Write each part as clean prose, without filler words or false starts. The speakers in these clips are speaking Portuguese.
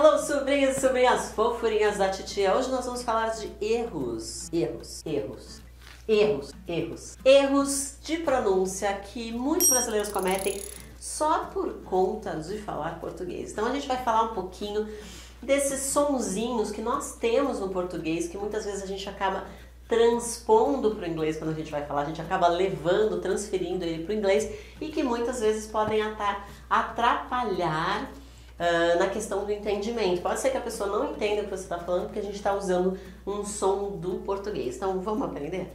Hello, sobrinhos e sobrinhas fofurinhas da titia. Hoje nós vamos falar de erros de pronúncia que muitos brasileiros cometem só por conta de falar português. Então a gente vai falar um pouquinho desses sonzinhos que nós temos no português, que muitas vezes a gente acaba transpondo para o inglês quando a gente vai falar, a gente acaba levando, transferindo ele para o inglês e que muitas vezes podem até atrapalhar na questão do entendimento. Pode ser que a pessoa não entenda o que você está falando porque a gente está usando um som do português. Então vamos aprender?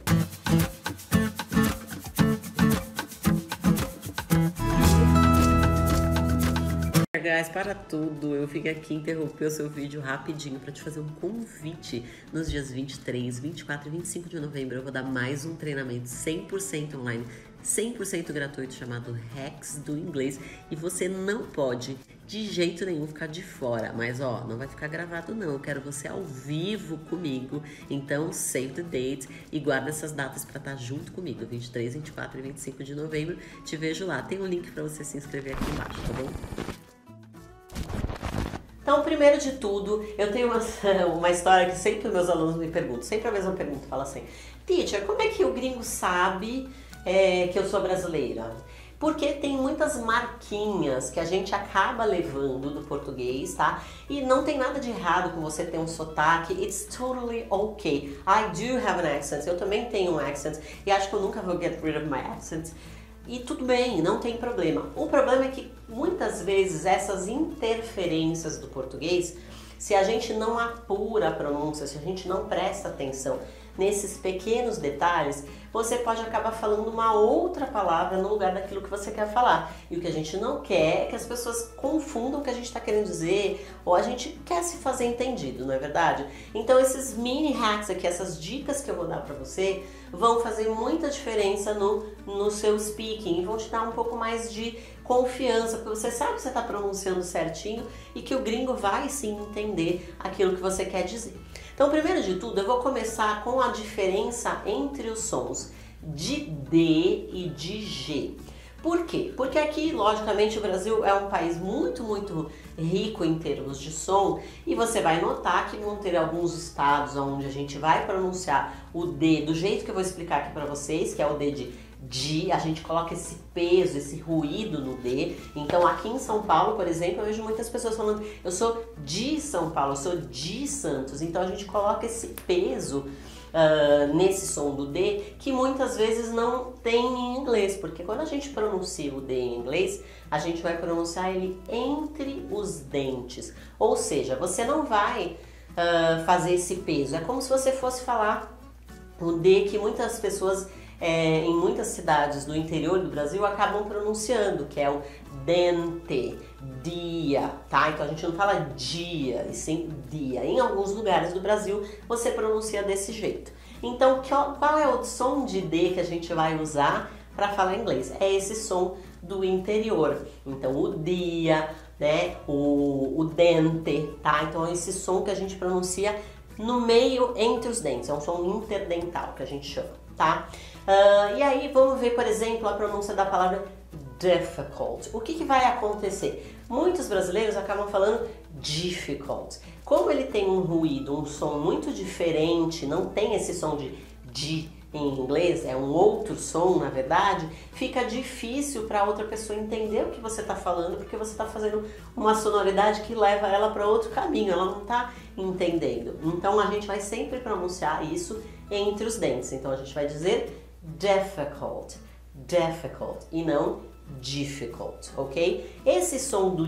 Guys, para tudo, eu vim aqui interromper o seu vídeo rapidinho para te fazer um convite. Nos dias 23, 24 e 25 de novembro eu vou dar mais um treinamento 100% online, 100% gratuito, chamado Hacks do Inglês, e você não pode de jeito nenhum ficar de fora, mas ó, não vai ficar gravado não, eu quero você ao vivo comigo, então save the date e guarda essas datas para estar junto comigo, 23, 24 e 25 de novembro, te vejo lá, tem um link para você se inscrever aqui embaixo, tá bom? Então, primeiro de tudo, eu tenho uma história que sempre os meus alunos me perguntam, sempre a mesma pergunta, fala assim: Teacher, como é que o gringo sabe que eu sou brasileira? Porque tem muitas marquinhas que a gente acaba levando do português, tá? E não tem nada de errado com você ter um sotaque, it's totally okay. I do have an accent, eu também tenho um accent, e acho que eu nunca vou get rid of my accent. E tudo bem, não tem problema. O problema é que muitas vezes essas interferências do português, se a gente não apura a pronúncia, se a gente não presta atenção nesses pequenos detalhes, você pode acabar falando uma outra palavra no lugar daquilo que você quer falar. E o que a gente não quer é que as pessoas confundam o que a gente está querendo dizer, ou a gente quer se fazer entendido, não é verdade? Então esses mini hacks aqui, essas dicas que eu vou dar para você, vão fazer muita diferença no seu speaking e vão te dar um pouco mais de confiança, porque você sabe que você está pronunciando certinho e que o gringo vai sim entender aquilo que você quer dizer. Então, primeiro de tudo, eu vou começar com a diferença entre os sons de D e de G. Por quê? Porque aqui, logicamente, o Brasil é um país muito, muito rico em termos de som e você vai notar que vão ter alguns estados onde a gente vai pronunciar o D do jeito que eu vou explicar aqui para vocês, que é o D de, a gente coloca esse peso, esse ruído no D. Então aqui em São Paulo, por exemplo, eu vejo muitas pessoas falando: eu sou de São Paulo, eu sou de Santos. Então a gente coloca esse peso nesse som do D, que muitas vezes não tem em inglês, porque quando a gente pronuncia o D em inglês, a gente vai pronunciar ele entre os dentes. Ou seja, você não vai fazer esse peso. É como se você fosse falar o D que muitas pessoas em muitas cidades do interior do Brasil acabam pronunciando, que é o dente, dia, tá? Então a gente não fala dia, e sim dia. Em alguns lugares do Brasil você pronuncia desse jeito. Então qual é o som de D que a gente vai usar para falar inglês? É esse som do interior. Então o dia, né? O dente, tá? Então é esse som que a gente pronuncia no meio, entre os dentes. É um som interdental que a gente chama, tá? E aí vamos ver, por exemplo, a pronúncia da palavra difficult. O que vai acontecer? Muitos brasileiros acabam falando difficult. Como ele tem um ruído, um som muito diferente, não tem esse som de em inglês, é um outro som, na verdade, fica difícil para outra pessoa entender o que você está falando, porque você está fazendo uma sonoridade que leva ela para outro caminho, ela não está entendendo. Então a gente vai sempre pronunciar isso entre os dentes. Então a gente vai dizer difficult, difficult, e não difficult, ok? Esse som do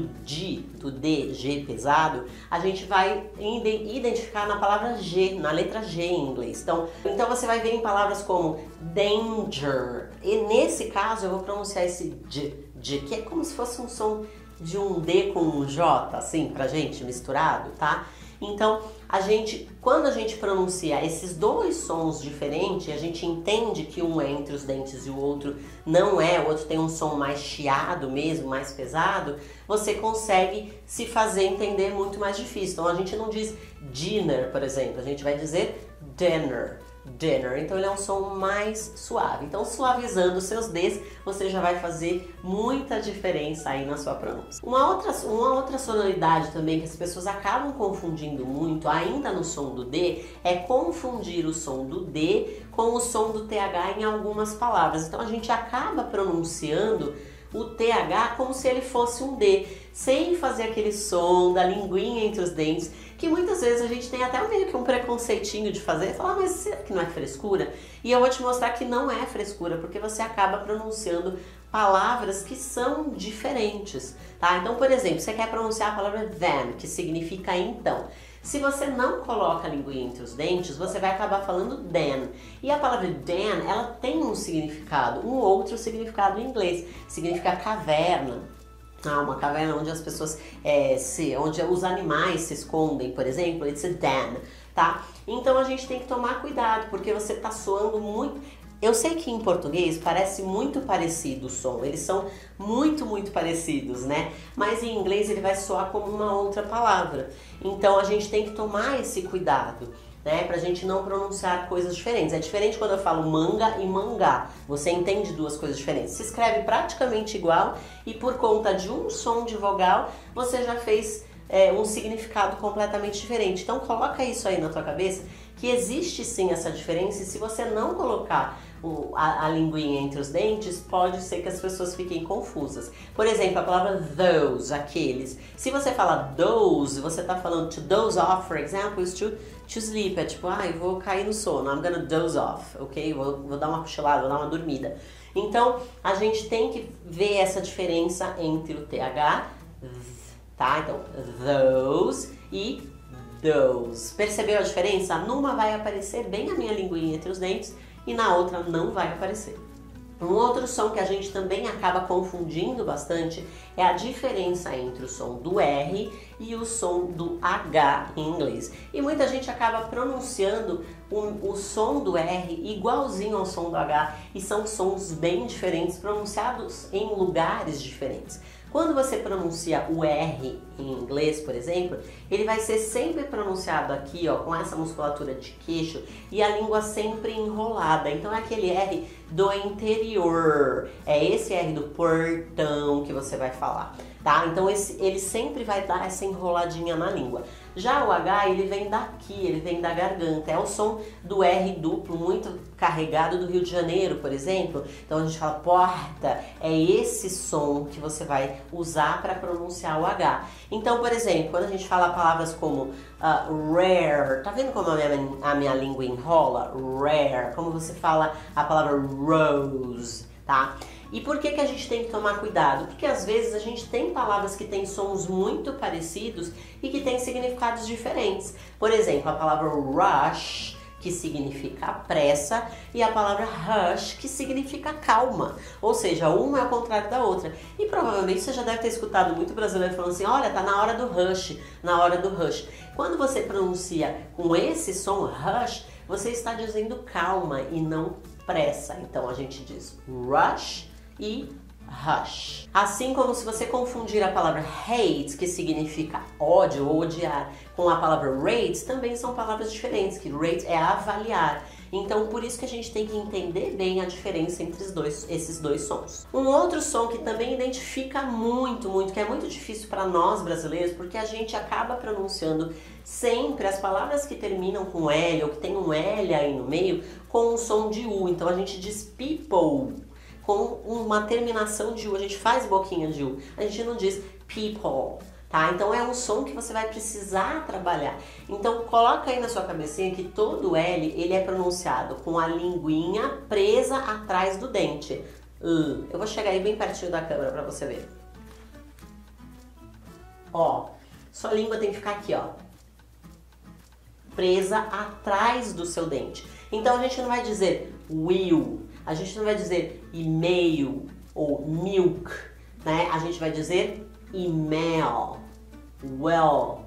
D, G pesado, a gente vai identificar na palavra G, na letra G em inglês. Então você vai ver em palavras como danger, e nesse caso eu vou pronunciar esse D, que é como se fosse um som de um D com um J, assim, pra gente, misturado, tá? Então, quando a gente pronuncia esses dois sons diferentes, a gente entende que um é entre os dentes e o outro não é, o outro tem um som mais chiado mesmo, mais pesado, você consegue se fazer entender muito mais difícil. Então, a gente não diz dinner, por exemplo, a gente vai dizer dinner, dinner. Então ele é um som mais suave. Então suavizando os seus Ds, você já vai fazer muita diferença aí na sua pronúncia. Uma outra sonoridade também que as pessoas acabam confundindo muito, ainda no som do D, é confundir o som do D com o som do TH em algumas palavras. Então a gente acaba pronunciando o TH como se ele fosse um D, sem fazer aquele som da linguinha entre os dentes, que muitas vezes a gente tem até meio que um preconceitinho de fazer, falar, mas será que não é frescura? E eu vou te mostrar que não é frescura, porque você acaba pronunciando palavras que são diferentes, tá? Então, por exemplo, você quer pronunciar a palavra then, que significa então. Se você não coloca a linguinha entre os dentes, você vai acabar falando then. E a palavra then, ela tem um significado, um outro significado em inglês. Significa caverna. Uma caverna onde as pessoas, onde os animais se escondem, por exemplo, it's a den, tá? Então a gente tem que tomar cuidado, porque você tá soando muito... Eu sei que em português parece muito parecido o som, eles são muito parecidos, né? Mas em inglês ele vai soar como uma outra palavra. Então a gente tem que tomar esse cuidado, né? Pra gente não pronunciar coisas diferentes. É diferente quando eu falo manga e mangá. Você entende duas coisas diferentes. Se escreve praticamente igual e por conta de um som de vogal, você já fez um significado completamente diferente. Então coloca isso aí na tua cabeça, que existe sim essa diferença, e se você não colocar a linguinha entre os dentes, pode ser que as pessoas fiquem confusas. Por exemplo, a palavra those, aqueles. Se você fala those, você está falando to doze off, for example, is to sleep. É tipo, eu vou cair no sono, I'm gonna doze off, ok? Vou dar uma cochilada, vou dar uma dormida. Então, a gente tem que ver essa diferença entre o TH, tá? Então, those e those. Percebeu a diferença? Numa vai aparecer bem a minha linguinha entre os dentes e na outra não vai aparecer. Um outro som que a gente também acaba confundindo bastante é a diferença entre o som do R e o som do H em inglês. E muita gente acaba pronunciando o som do R igualzinho ao som do H, e são sons bem diferentes, pronunciados em lugares diferentes. Quando você pronuncia o R em inglês, por exemplo, ele vai ser sempre pronunciado aqui, ó, com essa musculatura de queixo e a língua sempre enrolada. Então é aquele R do interior, é esse R do portão que você vai falar, tá? Então ele sempre vai dar essa enroladinha na língua. Já o H, ele vem daqui, ele vem da garganta, é o som do R duplo, muito carregado do Rio de Janeiro, por exemplo. Então a gente fala porta, é esse som que você vai usar para pronunciar o H. Então, por exemplo, quando a gente fala palavras como rare, tá vendo como a minha língua enrola? Rare, como você fala a palavra rose, tá? E por que a gente tem que tomar cuidado? Porque às vezes a gente tem palavras que têm sons muito parecidos e que têm significados diferentes. Por exemplo, a palavra rush, que significa pressa, e a palavra hush, que significa calma. Ou seja, uma é o contrário da outra. E provavelmente você já deve ter escutado muito brasileiro falando assim, olha, tá na hora do rush, na hora do rush. Quando você pronuncia com esse som rush, você está dizendo calma e não pressa. Então a gente diz rush e hush. Assim como se você confundir a palavra hate, que significa ódio ou odiar, com a palavra rate, também são palavras diferentes, que rate é avaliar. Então, por isso que a gente tem que entender bem a diferença entre esses dois sons. Um outro som que também identifica muito, que é muito difícil para nós brasileiros, porque a gente acaba pronunciando sempre as palavras que terminam com L ou que tem um L aí no meio com um som de U. Então, a gente diz people com uma terminação de U, a gente faz boquinha de U, a gente não diz people, tá? Então é um som que você vai precisar trabalhar. Então coloca aí na sua cabecinha que todo L, ele é pronunciado com a linguinha presa atrás do dente. Eu vou chegar aí bem pertinho da câmera pra você ver. Ó, sua língua tem que ficar aqui, ó, presa atrás do seu dente. Então a gente não vai dizer will, a gente não vai dizer e-mail ou milk, né? A gente vai dizer email, well,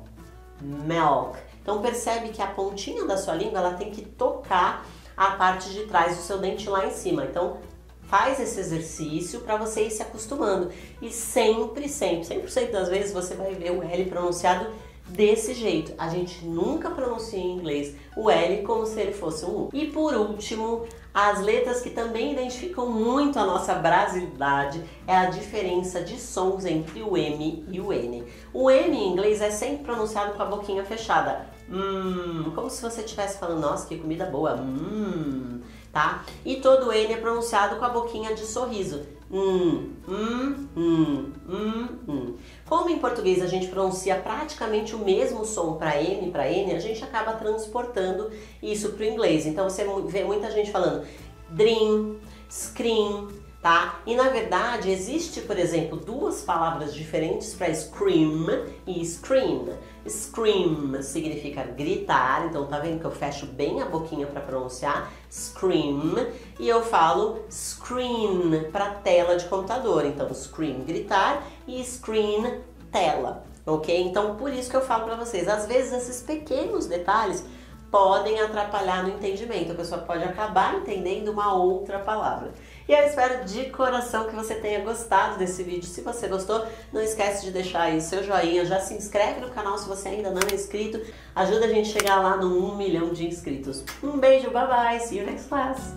milk. Então percebe que a pontinha da sua língua, ela tem que tocar a parte de trás do seu dente lá em cima. Então faz esse exercício para você ir se acostumando. E sempre, 100% das vezes você vai ver o L pronunciado desse jeito. A gente nunca pronuncia em inglês o L como se ele fosse um U. E por último, as letras que também identificam muito a nossa brasilidade é a diferença de sons entre o M e o N. O M em inglês é sempre pronunciado com a boquinha fechada. Como se você estivesse falando, nossa, que comida boa. Tá? E todo N é pronunciado com a boquinha de sorriso. Como em português a gente pronuncia praticamente o mesmo som para M e para N, a gente acaba transportando isso para o inglês. Então você vê muita gente falando dream, scream, tá? E na verdade existe, por exemplo, duas palavras diferentes para scream e scream. Scream significa gritar, então tá vendo que eu fecho bem a boquinha para pronunciar scream, e eu falo screen para tela de computador, então screen gritar e screen tela, ok? Então por isso que eu falo para vocês, às vezes esses pequenos detalhes podem atrapalhar no entendimento, a pessoa pode acabar entendendo uma outra palavra. E eu espero de coração que você tenha gostado desse vídeo. Se você gostou, não esquece de deixar aí o seu joinha, já se inscreve no canal se você ainda não é inscrito, ajuda a gente a chegar lá no 1 milhão de inscritos. Um beijo, bye bye, see you next class!